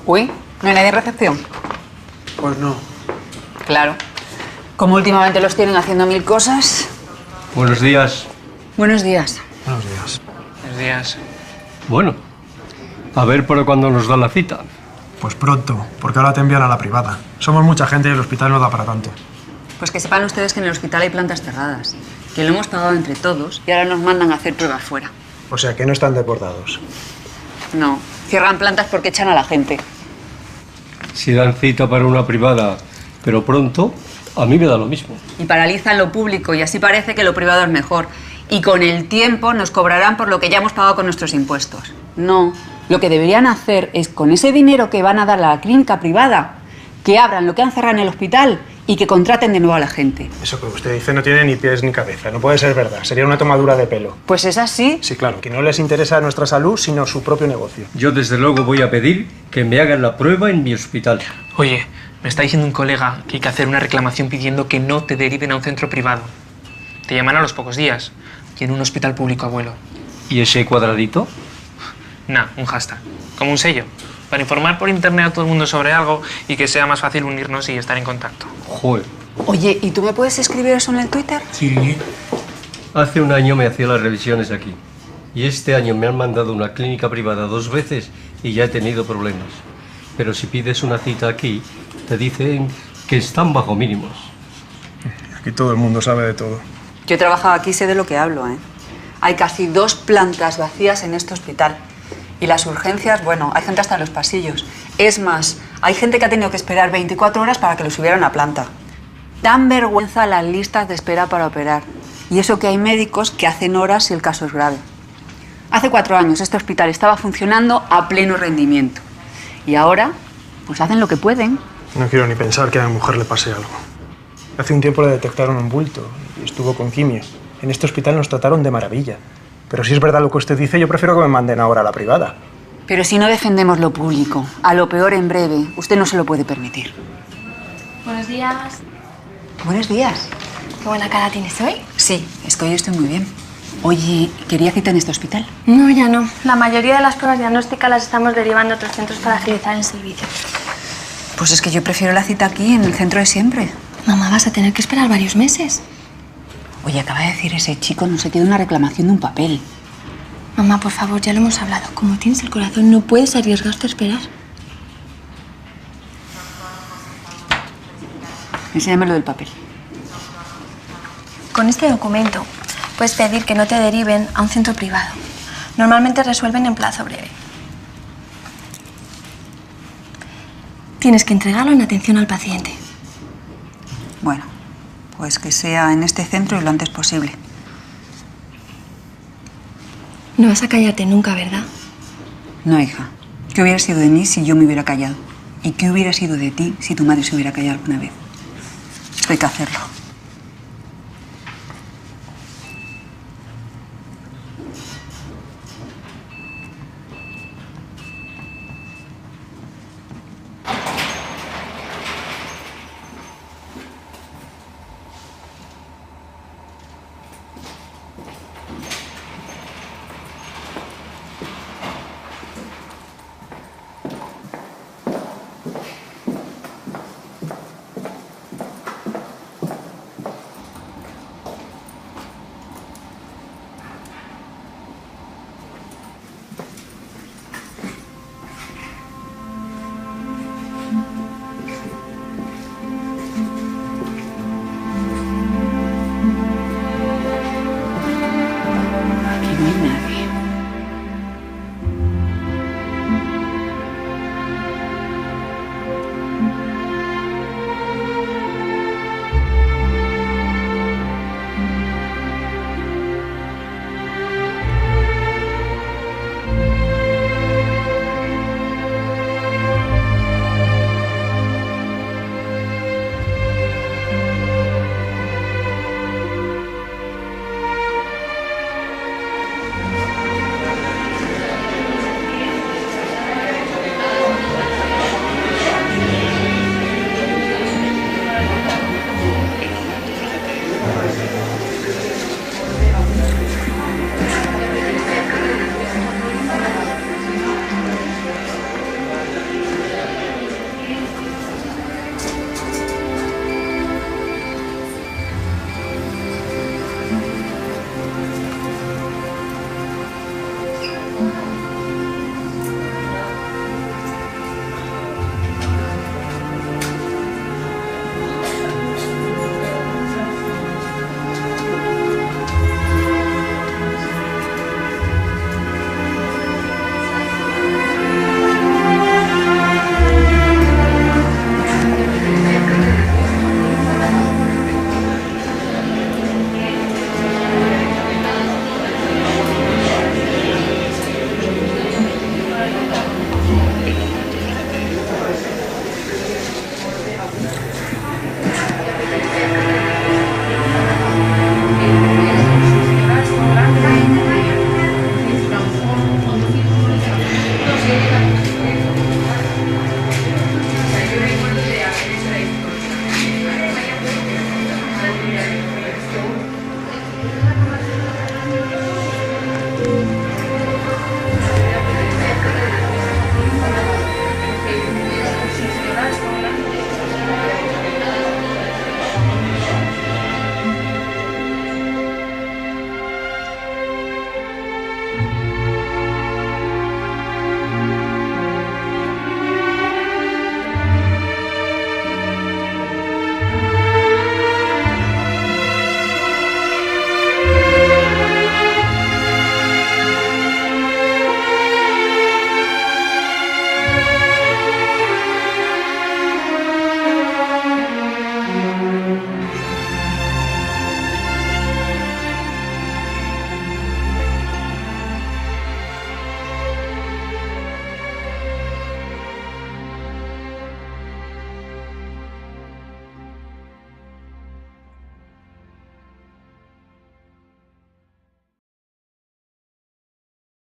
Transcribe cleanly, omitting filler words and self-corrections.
Uy, ¿no hay nadie en recepción? Pues no. Claro. Como últimamente los tienen haciendo mil cosas. Buenos días. Buenos días. Buenos días. Buenos días. Bueno, a ver para cuándo nos da la cita. Pues pronto, porque ahora te envían a la privada. Somos mucha gente y el hospital no da para tanto. Pues que sepan ustedes que en el hospital hay plantas cerradas, que lo hemos pagado entre todos y ahora nos mandan a hacer pruebas fuera. O sea, que no están deportados. No, cierran plantas porque echan a la gente. Si dan cita para una privada, pero pronto, a mí me da lo mismo. Y paralizan lo público y así parece que lo privado es mejor. Y con el tiempo nos cobrarán por lo que ya hemos pagado con nuestros impuestos. No, lo que deberían hacer es con ese dinero que van a dar a la clínica privada, que abran lo que han cerrado en el hospital y que contraten de nuevo a la gente. Eso que usted dice no tiene ni pies ni cabeza. No puede ser verdad. Sería una tomadura de pelo. Pues es así. Sí, claro. Que no les interesa nuestra salud, sino su propio negocio. Yo desde luego voy a pedir que me hagan la prueba en mi hospital. Oye, me está diciendo un colega que hay que hacer una reclamación pidiendo que no te deriven a un centro privado. Te llaman a los pocos días y en un hospital público, abuelo. ¿Y ese cuadradito? Nah, un hashtag, como un sello, para informar por internet a todo el mundo sobre algo y que sea más fácil unirnos y estar en contacto. Joder. Oye, ¿y tú me puedes escribir eso en el Twitter? Sí. Hace un año me hacía las revisiones aquí. Y este año me han mandado a una clínica privada 2 veces y ya he tenido problemas. Pero si pides una cita aquí, te dicen que están bajo mínimos. Aquí todo el mundo sabe de todo. Yo he trabajado aquí y sé de lo que hablo, ¿eh? Hay casi 2 plantas vacías en este hospital. Y las urgencias, bueno, hay gente hasta en los pasillos. Es más, hay gente que ha tenido que esperar 24 horas para que lo subieran a planta. Dan vergüenza las listas de espera para operar. Y eso que hay médicos que hacen horas si el caso es grave. Hace 4 años este hospital estaba funcionando a pleno rendimiento. Y ahora, pues hacen lo que pueden. No quiero ni pensar que a mi mujer le pase algo. Hace un tiempo le detectaron un bulto y estuvo con quimio. En este hospital nos trataron de maravilla. Pero si es verdad lo que usted dice, yo prefiero que me manden ahora a la privada. Pero si no defendemos lo público, a lo peor en breve, usted no se lo puede permitir. Buenos días. Buenos días. ¿Qué buena cara tienes hoy? Sí, es que hoy estoy muy bien. Oye, ¿quería cita en este hospital? No, ya no. La mayoría de las pruebas diagnósticas las estamos derivando a otros centros para agilizar el servicio. Pues es que yo prefiero la cita aquí, en el centro de siempre. Mamá, vas a tener que esperar varios meses. Oye, acaba de decir ese chico, no se queda una reclamación de un papel. Mamá, por favor, ya lo hemos hablado. Como tienes el corazón, no puedes arriesgarte a esperar. Enséñame lo del papel. Con este documento puedes pedir que no te deriven a un centro privado. Normalmente resuelven en plazo breve. Tienes que entregarlo en atención al paciente. Bueno, pues que sea en este centro y lo antes posible. No vas a callarte nunca, ¿verdad? No, hija. ¿Qué hubiera sido de mí si yo me hubiera callado? ¿Y qué hubiera sido de ti si tu madre se hubiera callado alguna vez? Esto hay que hacerlo.